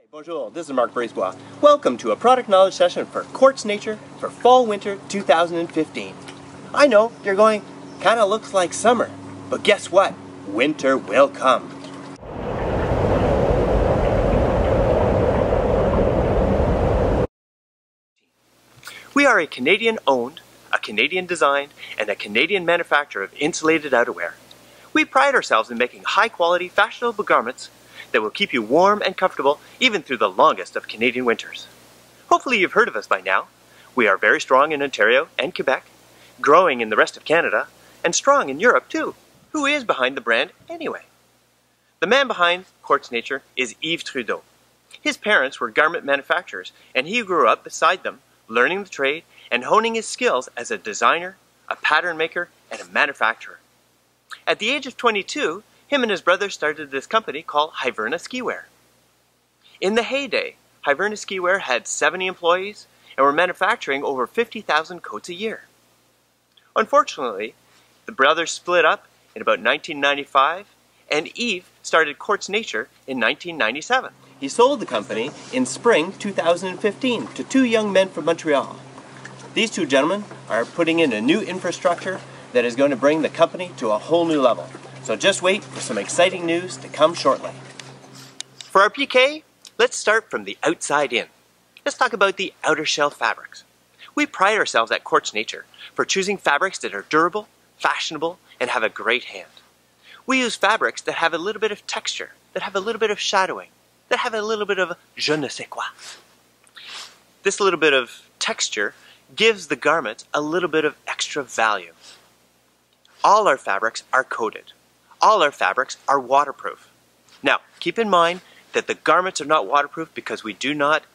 Bonjour, this is Marc Qn. Welcome to a product knowledge session for Quartz Nature for Fall-Winter 2015. I know, you're going, kinda looks like summer, but guess what? Winter will come. We are a Canadian-owned, a Canadian-designed, and a Canadian manufacturer of insulated outerwear. We pride ourselves in making high-quality, fashionable garments that will keep you warm and comfortable even through the longest of Canadian winters. Hopefully you've heard of us by now. We are very strong in Ontario and Quebec, growing in the rest of Canada, and strong in Europe too. Who is behind the brand anyway? The man behind Quartz Nature is Yves Trudeau. His parents were garment manufacturers, and he grew up beside them, learning the trade and honing his skills as a designer, a pattern maker, and a manufacturer. At the age of 22, him and his brother started this company called Hiverna Skiwear. In the heyday, Hiverna Skiwear had 70 employees and were manufacturing over 50,000 coats a year. Unfortunately, the brothers split up in about 1995, and Yves started Quartz Nature in 1997. He sold the company in spring 2015 to two young men from Montreal. These two gentlemen are putting in a new infrastructure that is going to bring the company to a whole new level. So just wait for some exciting news to come shortly. For our PK, let's start from the outside in. Let's talk about the outer shell fabrics. We pride ourselves at Quartz Nature for choosing fabrics that are durable, fashionable, and have a great hand. We use fabrics that have a little bit of texture, that have a little bit of shadowing, that have a little bit of je ne sais quoi. This little bit of texture gives the garment a little bit of extra value. All our fabrics are coated. All our fabrics are waterproof. Now, keep in mind that the garments are not waterproof because we do not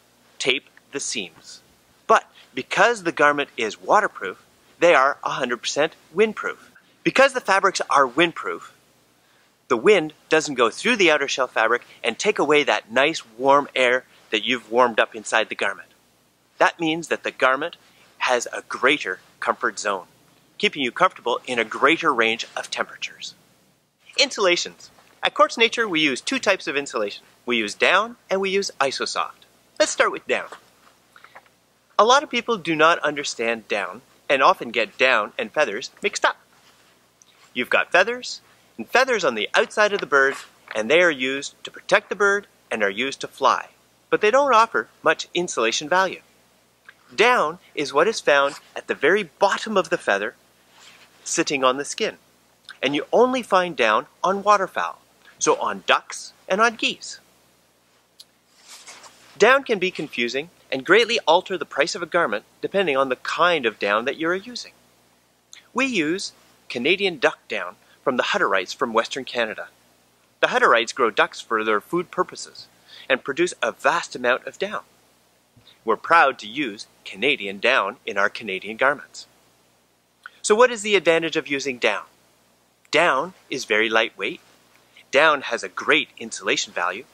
tape the seams. But because the garment is waterproof, they are 100% windproof. Because the fabrics are windproof, the wind doesn't go through the outer shell fabric and take away that nice warm air that you've warmed up inside the garment. That means that the garment has a greater comfort zone, keeping you comfortable in a greater range of temperatures. Insulations. At Quartz Nature, we use two types of insulation. We use down and we use isosoft. Let's start with down. A lot of people do not understand down and often get down and feathers mixed up. You've got feathers and feathers on the outside of the bird, and they are used to protect the bird and are used to fly, but they don't offer much insulation value. Down is what is found at the very bottom of the feather, sitting on the skin. And you only find down on waterfowl, so on ducks and on geese. Down can be confusing and greatly alter the price of a garment depending on the kind of down that you are using. We use Canadian duck down from the Hutterites from Western Canada. The Hutterites grow ducks for their food purposes and produce a vast amount of down. We're proud to use Canadian down in our Canadian garments. So what is the advantage of using down? Down is very lightweight. Down has a great insulation value.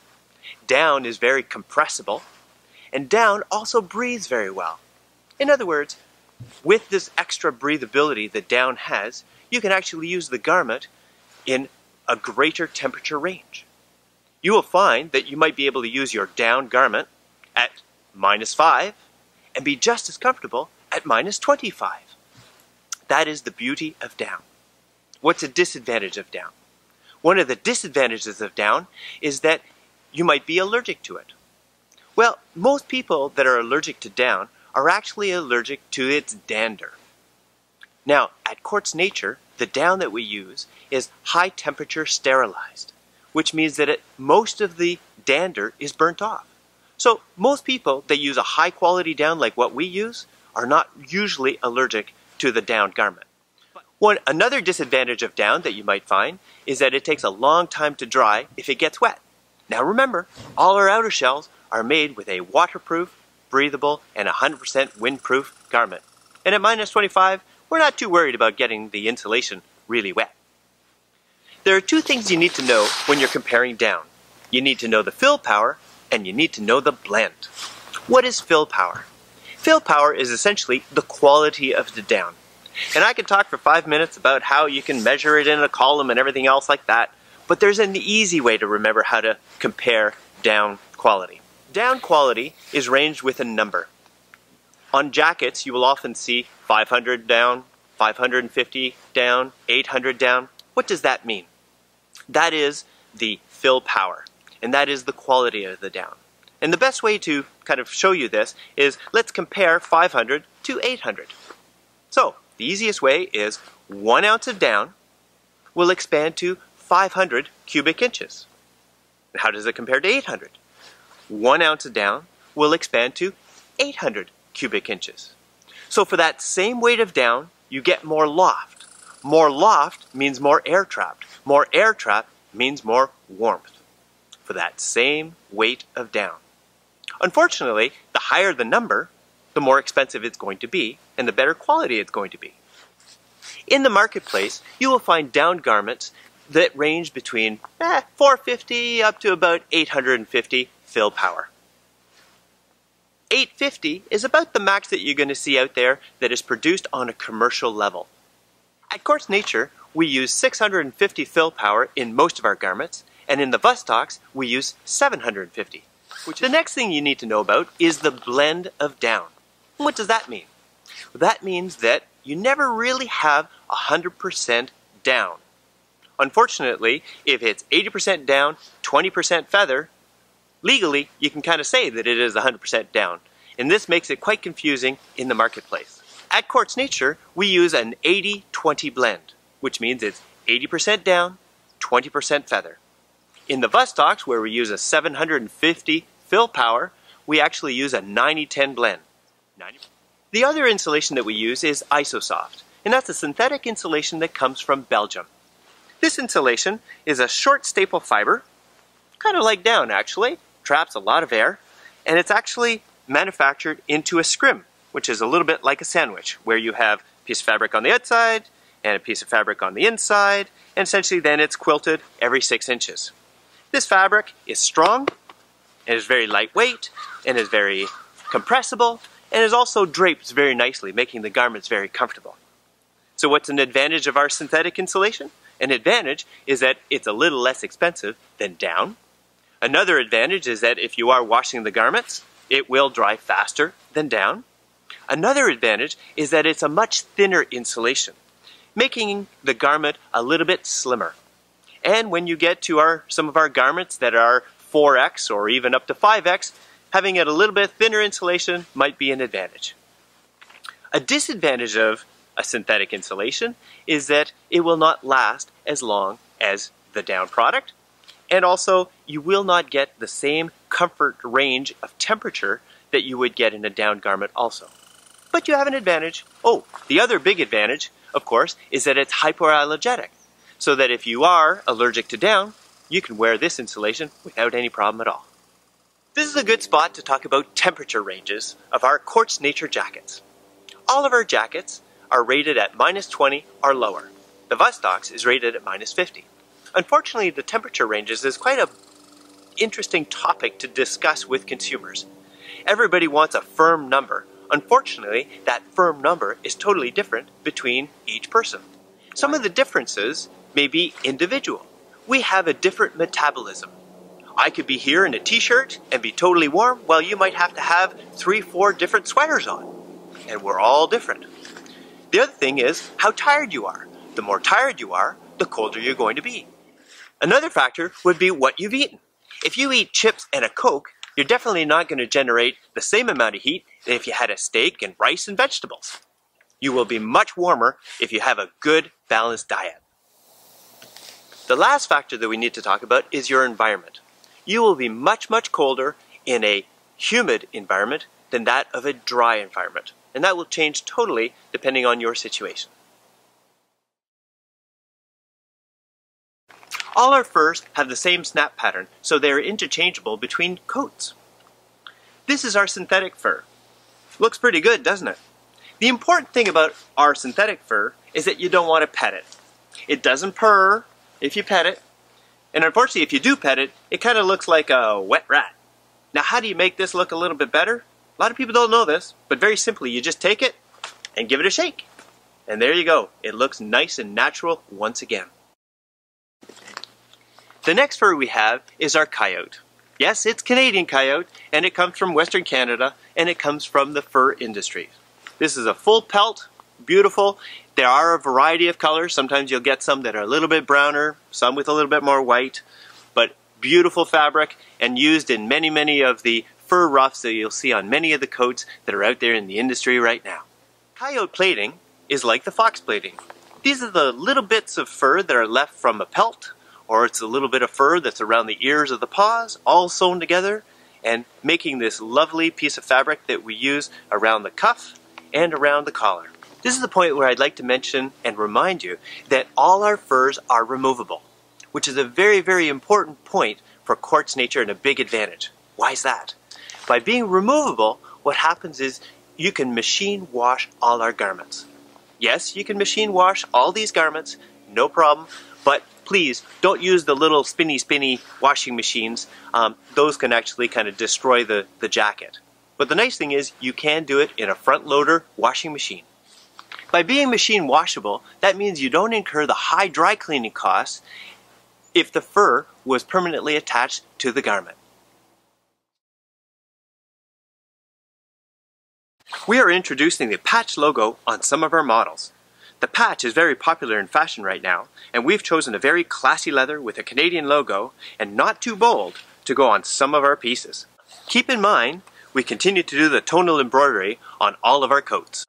Down is very compressible. And down also breathes very well. In other words, with this extra breathability that down has, you can actually use the garment in a greater temperature range. You will find that you might be able to use your down garment at -5 and be just as comfortable at -25. That is the beauty of down. What's a disadvantage of down? One of the disadvantages of down is that you might be allergic to it. Well, most people that are allergic to down are actually allergic to its dander. Now, at Quartz Nature, the down that we use is high temperature sterilized, which means that most of the dander is burnt off. So most people that use a high quality down like what we use are not usually allergic to the down garment. Another disadvantage of down that you might find is that it takes a long time to dry if it gets wet. Now remember, all our outer shells are made with a waterproof, breathable, and 100% windproof garment. And at -25, we're not too worried about getting the insulation really wet. There are two things you need to know when you're comparing down. You need to know the fill power, and you need to know the blend. What is fill power? Fill power is essentially the quality of the down. And I could talk for 5 minutes about how you can measure it in a column and everything else like that, but there's an easy way to remember how to compare down quality. down quality is ranged with a number. On jackets, you will often see 500 down, 550 down, 800 down. What does that mean? That is the fill power, and that is the quality of the down. And the best way to kind of show you this is, let's compare 500 to 800. So, the easiest way is 1 ounce of down will expand to 500 cubic inches. And how does it compare to 800? 1 ounce of down will expand to 800 cubic inches. So for that same weight of down, you get more loft. More loft means more air trapped. More air trapped means more warmth for that same weight of down. Unfortunately, the higher the number, the more expensive it's going to be, and the better quality it's going to be. In the marketplace, you will find down garments that range between 450 up to about 850 fill power. 850 is about the max that you're going to see out there that is produced on a commercial level. At Quartz Nature, we use 650 fill power in most of our garments, and in the Vostocks, we use 750. The next thing you need to know about is the blend of down. What does that mean? Well, that means that you never really have 100% down. Unfortunately, if it's 80% down, 20% feather, legally you can kind of say that it is 100% down. And this makes it quite confusing in the marketplace. At Quartz Nature, we use an 80-20 blend, which means it's 80% down, 20% feather. In the Vostocks, where we use a 750 fill power, we actually use a 90-10 blend. The other insulation that we use is IsoSoft, and that's a synthetic insulation that comes from Belgium. This insulation is a short staple fiber, kind of like down actually, traps a lot of air, and it's actually manufactured into a scrim, which is a little bit like a sandwich, where you have a piece of fabric on the outside and a piece of fabric on the inside, and essentially then it's quilted every 6 inches. This fabric is strong, and is very lightweight, and is very compressible, and is also draped very nicely, making the garments very comfortable. So what's an advantage of our synthetic insulation? An advantage is that it's a little less expensive than down. Another advantage is that if you are washing the garments, it will dry faster than down. Another advantage is that it's a much thinner insulation, making the garment a little bit slimmer. And when you get to some of our garments that are 4X or even up to 5X, having it a little bit thinner insulation might be an advantage. A disadvantage of a synthetic insulation is that it will not last as long as the down product, and also you will not get the same comfort range of temperature that you would get in a down garment also. But you have an advantage. Oh, the other big advantage, of course, is that it's hypoallergenic, so that if you are allergic to down, you can wear this insulation without any problem at all. This is a good spot to talk about temperature ranges of our Quartz Nature jackets. All of our jackets are rated at -20 or lower. The Vostocks is rated at -50. Unfortunately, the temperature ranges is quite an interesting topic to discuss with consumers. Everybody wants a firm number. Unfortunately, that firm number is totally different between each person. Some of the differences may be individual. We have a different metabolism. I could be here in a t-shirt and be totally warm, while you might have to have 3-4 different sweaters on. And we're all different. The other thing is how tired you are. The more tired you are, the colder you're going to be. Another factor would be what you've eaten. If you eat chips and a Coke, you're definitely not going to generate the same amount of heat than if you had a steak and rice and vegetables. You will be much warmer if you have a good, balanced diet. The last factor that we need to talk about is your environment. You will be much, much colder in a humid environment than that of a dry environment. And that will change totally depending on your situation. All our furs have the same snap pattern, so they are interchangeable between coats. This is our synthetic fur. Looks pretty good, doesn't it? The important thing about our synthetic fur is that you don't want to pet it. It doesn't purr if you pet it, and unfortunately if you do pet it, it kind of looks like a wet rat. Now how do you make this look a little bit better? A lot of people don't know this, but very simply you just take it and give it a shake. And there you go. It looks nice and natural once again. The next fur we have is our coyote. Yes, it's Canadian coyote, and it comes from Western Canada, and it comes from the fur industry. This is a full pelt, beautiful. There are a variety of colors. Sometimes you'll get some that are a little bit browner, some with a little bit more white, but beautiful fabric and used in many of the fur ruffs that you'll see on many of the coats that are out there in the industry right now. Coyote plating is like the fox plating. These are the little bits of fur that are left from a pelt, or it's a little bit of fur that's around the ears of the paws, all sewn together and making this lovely piece of fabric that we use around the cuff and around the collar. This is the point where I'd like to mention and remind you that all our furs are removable, which is a very important point for Quartz Nature and a big advantage. Why is that? By being removable, what happens is you can machine wash all our garments. Yes, you can machine wash all these garments, no problem, but please don't use the little spinny washing machines. Those can actually kind of destroy the jacket. But the nice thing is you can do it in a front loader washing machine. By being machine washable, that means you don't incur the high dry cleaning costs if the fur was permanently attached to the garment. We are introducing the patch logo on some of our models. The patch is very popular in fashion right now, and we've chosen a very classy leather with a Canadian logo and not too bold to go on some of our pieces. Keep in mind, we continue to do the tonal embroidery on all of our coats.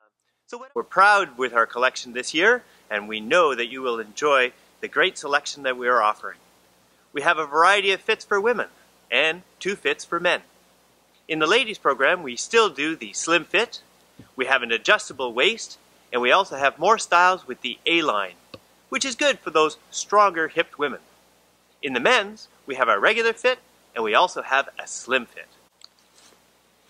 So we're proud with our collection this year, and we know that you will enjoy the great selection that we are offering. We have a variety of fits for women and 2 fits for men. In the ladies program, we still do the slim fit, we have an adjustable waist, and we also have more styles with the A-line, which is good for those stronger hipped women. In the men's, we have our regular fit, and we also have a slim fit.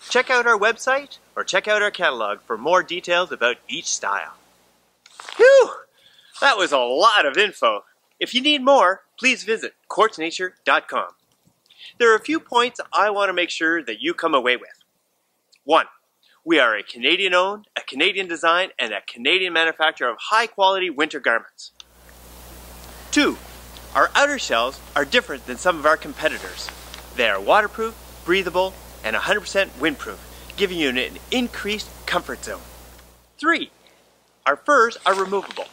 Check out our website or check out our catalog for more details about each style. Whew! That was a lot of info. If you need more, please visit quartznature.com. There are a few points I want to make sure that you come away with. 1. We are a Canadian-owned, a Canadian design, and a Canadian manufacturer of high-quality winter garments. 2. Our outer shells are different than some of our competitors. They are waterproof, breathable, and 100% windproof, giving you an increased comfort zone. 3. Our furs are removable.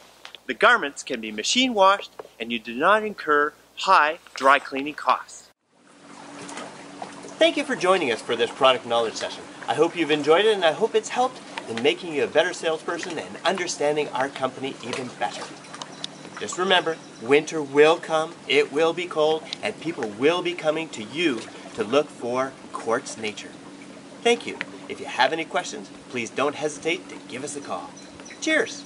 The garments can be machine washed, and you do not incur high dry cleaning costs. Thank you for joining us for this product knowledge session. I hope you've enjoyed it, and I hope it's helped in making you a better salesperson and understanding our company even better. Just remember, winter will come, it will be cold, and people will be coming to you to look for Quartz Nature. Thank you. If you have any questions, please don't hesitate to give us a call. Cheers!